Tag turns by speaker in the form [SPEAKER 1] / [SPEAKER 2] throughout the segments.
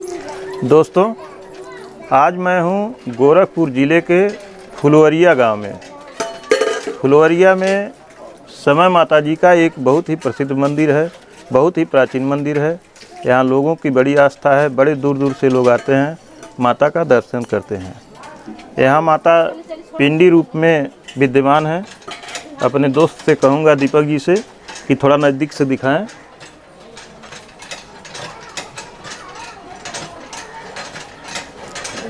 [SPEAKER 1] दोस्तों, आज मैं हूं गोरखपुर ज़िले के फुलवरिया गांव में। फुलवरिया में समय माता जी का एक बहुत ही प्रसिद्ध मंदिर है, बहुत ही प्राचीन मंदिर है। यहाँ लोगों की बड़ी आस्था है, बड़े दूर दूर से लोग आते हैं, माता का दर्शन करते हैं। यहाँ माता पिंडी रूप में विद्यमान है। अपने दोस्त से कहूँगा, दीपक जी से, कि थोड़ा नज़दीक से दिखाएं।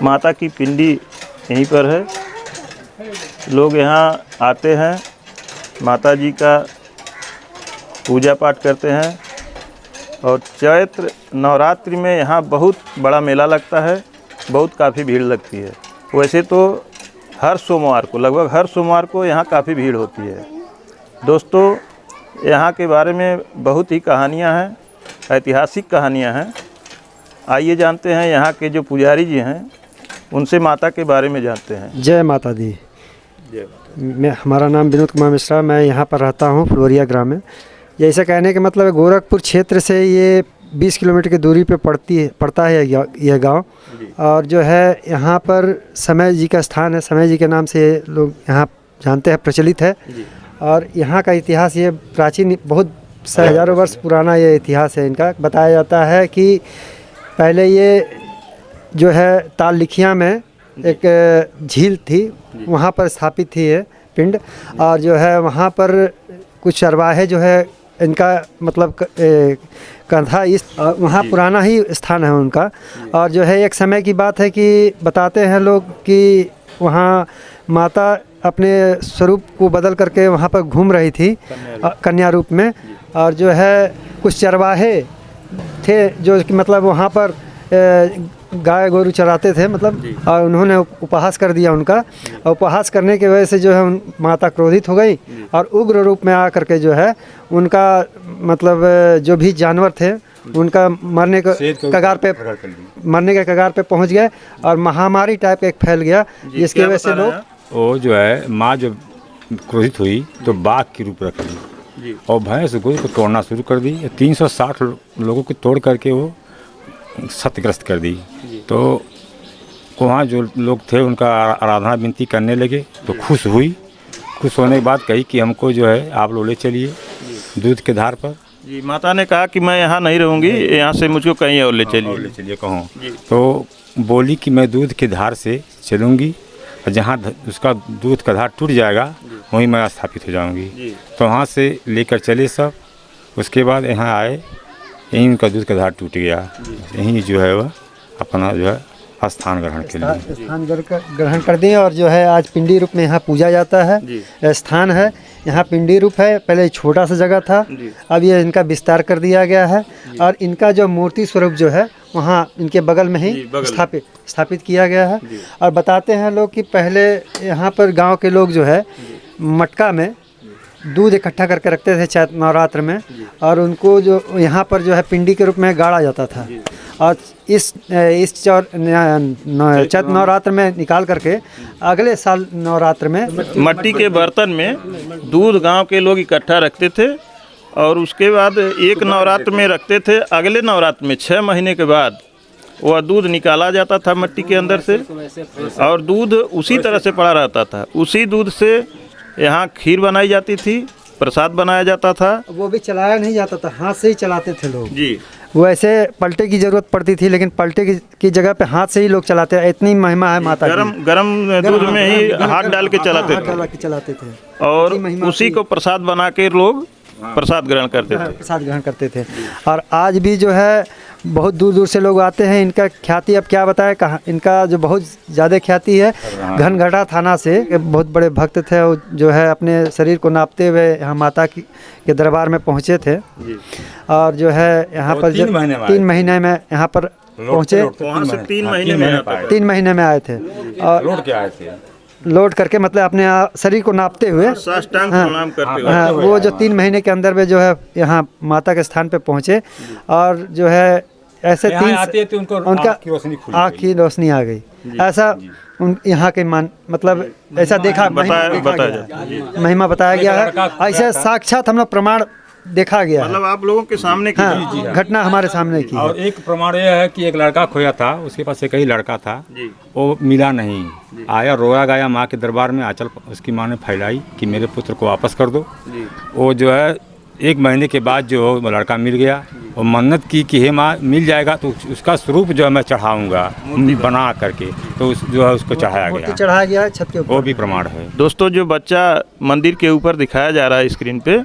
[SPEAKER 1] माता की पिंडी यहीं पर है। लोग यहाँ आते हैं, माता जी का पूजा पाठ करते हैं। और चैत्र नवरात्रि में यहाँ बहुत बड़ा मेला लगता है, बहुत काफ़ी भीड़ लगती है। वैसे तो हर सोमवार को, लगभग हर सोमवार को यहाँ काफ़ी भीड़ होती है। दोस्तों, यहाँ के बारे में बहुत ही कहानियाँ हैं, ऐतिहासिक कहानियाँ हैं। आइए जानते हैं यहाँ के जो पुजारी जी हैं, उनसे माता के बारे में जानते हैं।
[SPEAKER 2] जय माता दी।
[SPEAKER 1] जय माता।
[SPEAKER 2] हमारा नाम विनोद कुमार मिश्रा, मैं यहाँ पर रहता हूँ फुलवरिया ग्राम में। ये ऐसा कहने का मतलब है, गोरखपुर क्षेत्र से ये 20 किलोमीटर की दूरी पे पड़ता है यह गांव। और जो है यहाँ पर समय जी का स्थान है, समय जी के नाम से लोग यहाँ जानते हैं, प्रचलित है। और यहाँ का इतिहास ये प्राचीन, बहुत हज़ारों वर्ष पुराना ये इतिहास है इनका। बताया जाता है कि पहले ये जो है ताल लिखिया में एक झील थी, वहाँ पर स्थापित थी ये पिंड। और जो है वहाँ पर कुछ चरवाहे जो है इनका मतलब कंधा, इस वहाँ पुराना ही स्थान है उनका। और जो है एक समय की बात है कि बताते हैं लोग कि वहाँ माता अपने स्वरूप को बदल करके वहाँ पर घूम रही थी कन्या रूप में। और जो है कुछ चरवाहे थे जो कि मतलब वहाँ पर गाय गोरू चराते थे, मतलब। और उन्होंने उपहास कर दिया उनका। और उपहास करने की वजह से जो है माता क्रोधित हो गई और उग्र रूप में आकर के जो है उनका मतलब जो भी जानवर थे उनका मरने के कगार पे पहुंच गए। और महामारी टाइप का एक फैल गया, जिसकी वजह से लोग,
[SPEAKER 3] वो जो है माँ जब क्रोधित हुई तो बाघ की रूप रख ली और भैंस गोद को तोड़ना शुरू कर दी। 360 लोगों को तोड़ करके वो क्षतिग्रस्त कर दी। तो वहाँ जो लोग थे उनका आराधना विनती करने लगे तो खुश हुई। खुश होने के बाद कही कि हमको जो है आप लोग ले चलिए दूध के धार पर।
[SPEAKER 1] जी, माता ने कहा कि मैं यहाँ नहीं रहूँगी, यहाँ से मुझको कहीं और ले चलिए।
[SPEAKER 3] कहूँ तो बोली कि मैं दूध के धार से चलूँगी और जहाँ उसका दूध का धार टूट जाएगा वहीं मैं स्थापित हो जाऊँगी। तो वहाँ से लेकर चले सब। उसके बाद यहाँ आए, यहीं उनका दूध का धार टूट गया। यहीं जो है वह अपना जो है स्थान ग्रहण के लिए
[SPEAKER 2] स्थान ग्रहण कर दिए। और जो है आज पिंडी रूप में यहाँ पूजा जाता है। स्थान है यहाँ पिंडी रूप है। पहले छोटा सा जगह था, अब ये इनका विस्तार कर दिया गया है। और इनका जो मूर्ति स्वरूप जो है वहाँ इनके बगल में ही स्थापित किया गया है। और बताते हैं लोग कि पहले यहाँ पर गाँव के लोग जो है मटका में दूध इकट्ठा करके रखते थे चैत्र नवरात्र में। और उनको जो यहाँ पर जो है पिंडी के रूप में गाड़ा जाता था। और इस चैत्र नवरात्र में निकाल करके अगले साल नवरात्र में
[SPEAKER 1] मट्टी के बर्तन में दूध गांव के लोग इकट्ठा रखते थे। और उसके बाद एक नवरात्र में रखते थे, अगले नवरात्र में 6 महीने के बाद वह दूध निकाला जाता था मट्टी के अंदर से। और दूध उसी तरह से पड़ा रहता था। उसी दूध से यहाँ खीर बनाई जाती थी, प्रसाद बनाया जाता था।
[SPEAKER 2] वो भी चलाया नहीं जाता था, हाथ से ही चलाते थे लोग।
[SPEAKER 1] जी,
[SPEAKER 2] वैसे पलटे की ज़रूरत पड़ती थी, लेकिन पलटे की जगह पे हाथ से ही लोग चलाते हैं। इतनी महिमा है माता की।
[SPEAKER 1] गरम दूध में ही हाथ डाल के चलाते थे। और उसी को प्रसाद बना के लोग प्रसाद ग्रहण करते थे। और आज भी जो है बहुत दूर दूर से लोग आते हैं। इनका ख्याति अब क्या बताएं, कहाँ इनका जो बहुत ज़्यादा ख्याति है। घनघटा थाना से बहुत बड़े भक्त थे, वो जो है अपने शरीर को नापते हुए यहाँ माता के दरबार में पहुँचे थे। और जो है यहाँ पर 3 महीने में यहाँ पर पहुँचे। 3 महीने में आए थे। और लौट करके मतलब अपने शरीर को नापते हुए साष्टांग प्रणाम करते हुए।
[SPEAKER 2] हाँ, वो जो 3 महीने के अंदर में जो है यहाँ माता के स्थान पे पहुँचे। और जो है ऐसे उनका आँख की रोशनी आ गई। ऐसा यहाँ के मतलब ऐसा देखा, महिमा बताया गया है। ऐसे साक्षात हम लोग प्रमाण देखा गया है।
[SPEAKER 1] मतलब आप लोगों के सामने की
[SPEAKER 2] हाँ, घटना हमारे सामने की है।
[SPEAKER 3] और एक प्रमाण यह है कि एक लड़का खोया था, उसके पास एक ही लड़का था,
[SPEAKER 1] जी।
[SPEAKER 3] वो मिला नहीं। आया रोया गाया माँ के दरबार में, आंचल उसकी माँ ने फैलाई कि मेरे पुत्र को वापस कर दो।
[SPEAKER 1] जी।
[SPEAKER 3] वो जो है 1 महीने के बाद जो वो लड़का मिल गया, और मन्नत की कि हे माँ मिल जाएगा तो उसका स्वरूप जो है मैं चढ़ाऊँगा बना करके, तो जो है उसको चढ़ाया
[SPEAKER 2] मूर्ति
[SPEAKER 3] गया।
[SPEAKER 2] चढ़ाया गया है छत के ऊपर।
[SPEAKER 3] वो भी प्रमाण है।
[SPEAKER 1] दोस्तों, जो बच्चा मंदिर के ऊपर दिखाया जा रहा है स्क्रीन पे,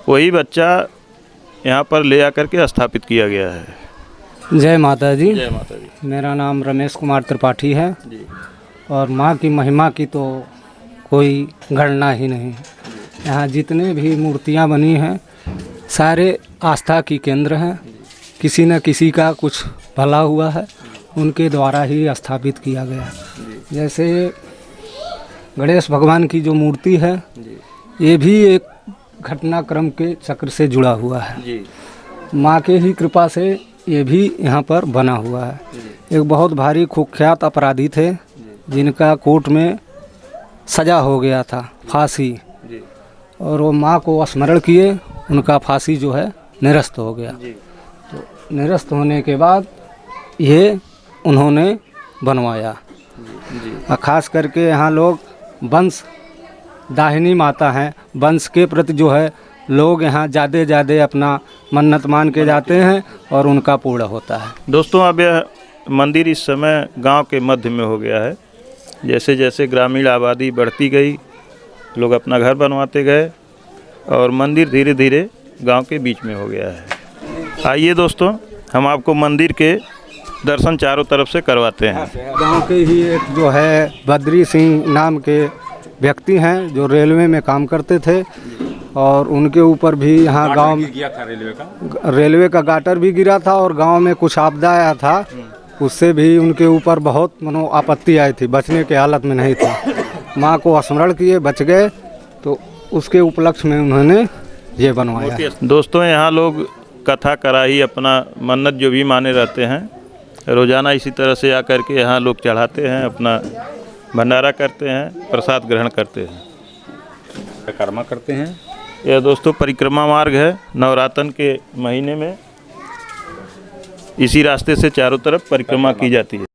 [SPEAKER 1] वही बच्चा यहाँ पर ले आकर के स्थापित किया गया है।
[SPEAKER 4] जय माता जी।
[SPEAKER 1] जय माता दी।
[SPEAKER 4] मेरा नाम रमेश कुमार त्रिपाठी है
[SPEAKER 1] जी।
[SPEAKER 4] और माँ की महिमा की तो कोई गणना ही नहीं है। यहाँ जितने भी मूर्तियाँ बनी हैं सारे आस्था की केंद्र हैं। किसी न किसी का कुछ भला हुआ है, उनके द्वारा ही स्थापित किया गया है। जैसे गणेश भगवान की जो मूर्ति है, ये भी एक घटनाक्रम के चक्र से जुड़ा हुआ है।
[SPEAKER 1] जी।
[SPEAKER 4] माँ के ही कृपा से ये भी यहाँ पर बना हुआ है। एक बहुत भारी कुख्यात अपराधी थे जिनका कोर्ट में सजा हो गया था, फांसी, और वो माँ को स्मरण किए, उनका फांसी जो है निरस्त हो गया। तो निरस्त होने के बाद ये उन्होंने बनवाया। और ख़ास करके यहाँ लोग वंश दाहिनी माता हैं, वंश के प्रति जो है लोग यहाँ ज़्यादा अपना मन्नत मान के जाते हैं और उनका पूर्ण होता है।
[SPEAKER 1] दोस्तों, अब यह मंदिर इस समय गांव के मध्य में हो गया है। जैसे जैसे ग्रामीण आबादी बढ़ती गई, लोग अपना घर बनवाते गए और मंदिर धीरे धीरे गांव के बीच में हो गया है। आइए दोस्तों, हम आपको मंदिर के दर्शन चारों तरफ से करवाते हैं।
[SPEAKER 4] गांव के ही एक जो है बद्री सिंह नाम के व्यक्ति हैं जो रेलवे में काम करते थे, और उनके ऊपर भी यहाँ गांव में
[SPEAKER 3] गया था
[SPEAKER 4] रेलवे का गाटर भी गिरा था, और गांव में कुछ आपदा आया था, उससे भी उनके ऊपर बहुत आपत्ति आई थी, बचने के हालत में नहीं था। माँ को स्मरण किए, बच गए, तो उसके उपलक्ष्य में उन्होंने ये बनवाया।
[SPEAKER 1] दोस्तों, यहाँ लोग कथा कराही अपना मन्नत जो भी माने रहते हैं, रोज़ाना इसी तरह से आकर के यहाँ लोग चढ़ाते हैं, अपना भंडारा करते हैं, प्रसाद ग्रहण करते हैं,
[SPEAKER 3] परिक्रमा करते हैं।
[SPEAKER 1] यह दोस्तों परिक्रमा मार्ग है। नवरात्र के महीने में इसी रास्ते से चारों तरफ परिक्रमा की जाती है।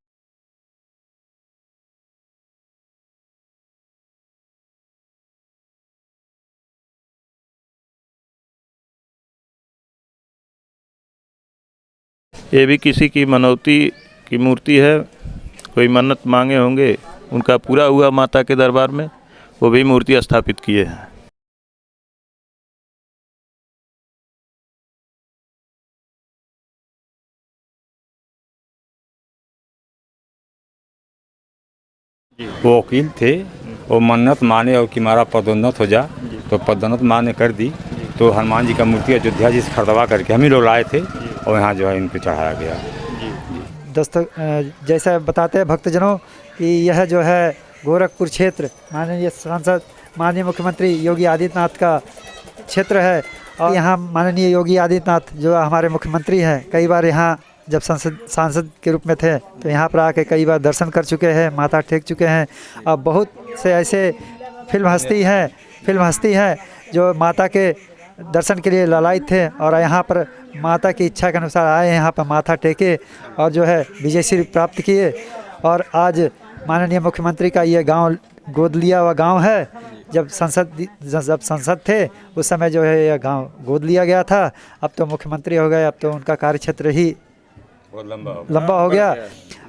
[SPEAKER 1] ये भी किसी की मनौती की मूर्ति है। कोई मन्नत मांगे होंगे, उनका पूरा हुआ माता के दरबार में, वो भी मूर्ति स्थापित किए हैं।
[SPEAKER 3] वो वकील थे, वो मन्नत माने और कि हमारा पदोन्नत हो जा, तो पदोन्नत माँ ने कर दी। तो हनुमान जी का मूर्ति अयोध्या जी से खरीदवा करके हम ही लोग लाए थे, और यहाँ जो है इनको चढ़ाया गया।
[SPEAKER 2] दोस्तों, जैसा बताते हैं भक्तजनों कि यह जो है गोरखपुर क्षेत्र माननीय सांसद माननीय मुख्यमंत्री योगी आदित्यनाथ का क्षेत्र है। और यहाँ माननीय योगी आदित्यनाथ जो हमारे मुख्यमंत्री हैं, कई बार यहाँ जब सांसद के रूप में थे तो यहाँ पर आके कई बार दर्शन कर चुके हैं, माथा टेक चुके हैं। और बहुत से ऐसे फिल्म हस्ती हैं जो माता के दर्शन के लिए लालायित थे, और यहाँ पर माता की इच्छा के अनुसार आए, यहाँ पर माथा टेके और जो है विजयश्री प्राप्त किए। और आज माननीय मुख्यमंत्री का ये गांव गोद लिया हुआ गांव है। जब संसद थे उस समय जो है यह गांव गोद लिया गया था। अब तो मुख्यमंत्री हो गए, अब तो उनका कार्यक्षेत्र ही लंबा हो गया।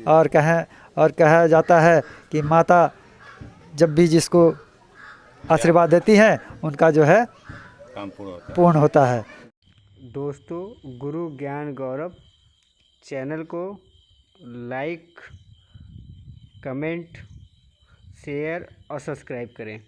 [SPEAKER 2] और कहा जाता है कि माता जब भी जिसको आशीर्वाद देती हैं, उनका जो है
[SPEAKER 3] काम
[SPEAKER 2] पूर्ण होता है।
[SPEAKER 4] दोस्तों, गुरु ज्ञान गौरव चैनल को लाइक, कमेंट, शेयर और सब्सक्राइब करें।